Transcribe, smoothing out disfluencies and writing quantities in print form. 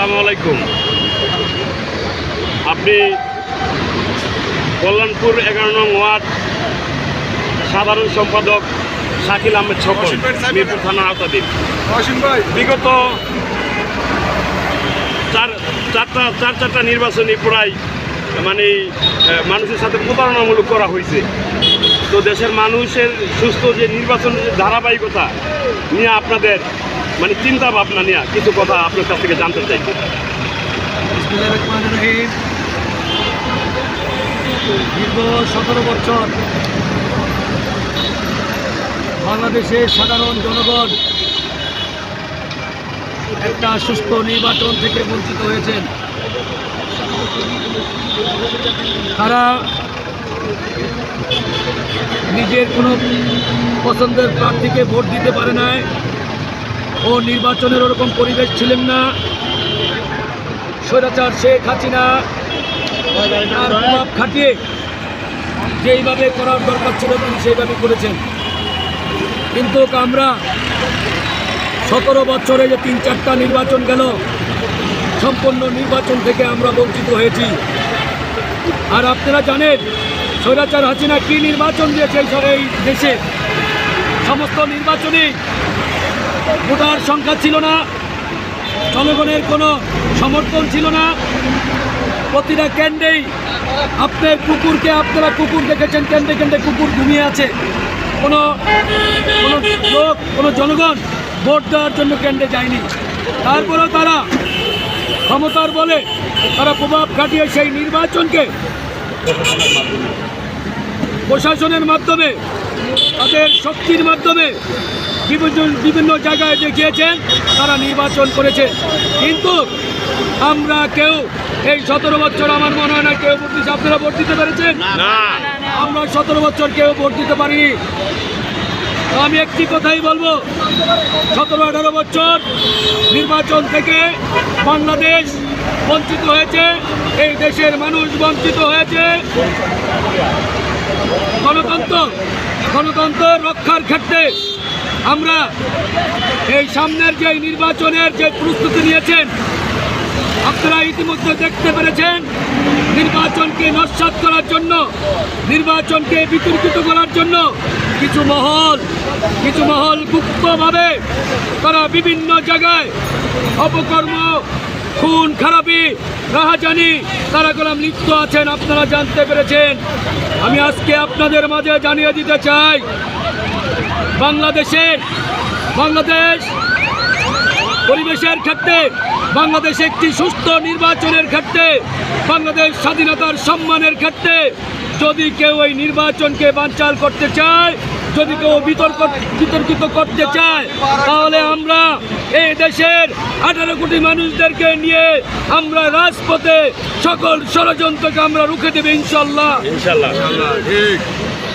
আসসালামু আলাইকুম। আপনি কল্যাণপুর 11 নং ওয়ার্ড সাধারণ সম্পাদক শাকিল আহমেদ ছকন, মিরপুর থানা আওতাধীন। বিগত চারটা নির্বাচনী প্রায় মানুষের সাথে প্রতারণামূলক করা হয়েছে। তো দেশের মানুষের সুস্থ যে নির্বাচনের ধারাবাহিকতা নিয়ে আপনাদের চিন্তা ভাবনা নিয়ে কিছু কথা আপনার কাছ থেকে জানতে চাই। দীর্ঘ 17 বছর বাংলাদেশের সাধারণ জনগণ একটা সুস্থ নির্বাচন থেকে বঞ্চিত হয়েছেন। তারা নিজের কোনো পছন্দের প্রার্থীকে ভোট দিতে পারে নাই ও নির্বাচনের ওরকম পরিবেশ ছিলেন না। স্বৈরাচার শেখ হাসিনা তার প্রভাব খাটিয়ে যেইভাবে করার দরকার ছিল তিনি সেইভাবে করেছেন। কিন্তু আমরা 17 বছরে যে 3-4টা নির্বাচন গেল, সম্পূর্ণ নির্বাচন থেকে আমরা বঞ্চিত হয়েছি। আর আপনারা জানেন স্বৈরাচার হাসিনা কী নির্বাচন দিয়েছে এই দেশে। সমস্ত নির্বাচনে ভোটার সংখ্যা ছিল না, জনগণের কোনো সমর্থন ছিল না। প্রতিটা কেন্দ্রেই আপনার আপনারা কুকুর দেখেছেন, কেন্দ্রে কেন্দ্রে কুকুর ঘুমিয়ে আছে। কোনো লোক, কোনো জনগণ ভোট দেওয়ার জন্য কেন্দ্রে যায়নি। তারপরেও তারা ক্ষমতার বলে তারা প্রভাব খাটিয়ে সেই নির্বাচনকে প্রশাসনের মাধ্যমে, তাদের শক্তির মাধ্যমে বিভিন্ন জায়গায় দেখিয়েছেন তারা নির্বাচন করেছে। কিন্তু আমরা কেউ এই 17 বছর আমার মনে হয় না কেউ ভোট দিতে। আপনারা ভোট দিতে পেরেছেন? আমরা 17 বছর কেউ ভোট দিতে পারিনি। আমি একটি কথাই বলবো, 17-18 বছর নির্বাচন থেকে বাংলাদেশ বঞ্চিত হয়েছে, এই দেশের মানুষ বঞ্চিত হয়েছে। গণতন্ত্র রক্ষার ক্ষেত্রে আমরা এই সামনের যে নির্বাচনের যে প্রস্তুতি নিয়েছেন, আপনারা ইতিমধ্যে দেখতে পেরেছেন নির্বাচনকে নস্যাৎ করার জন্য, নির্বাচনকে বিতর্কিত করার জন্য কিছু মহল গুপ্তভাবে তারা বিভিন্ন জায়গায় অপকর্ম, খুন খারাপি, রাহাজানি তারা গোলাম লিপ্ত আছেন, আপনারা জানতে পেরেছেন। আমি আজকে আপনাদের মাঝে জানিয়ে দিতে চাই, বাংলাদেশ পরিবেশের ক্ষেত্রে, বাংলাদেশ একটি সুস্থ নির্বাচনের ক্ষেত্রে, বাংলাদেশ স্বাধীনতার সম্মানের ক্ষেত্রে যদি কেউ এই নির্বাচনকে বানচাল করতে চায়, যদি কেউ বিতর্কিত করতে চায়, তাহলে আমরা এই দেশের 18 কোটি মানুষদেরকে নিয়ে আমরা রাজপথে সকল ষড়যন্ত্রকে আমরা রুখে দেব ইনশাল্লাহ।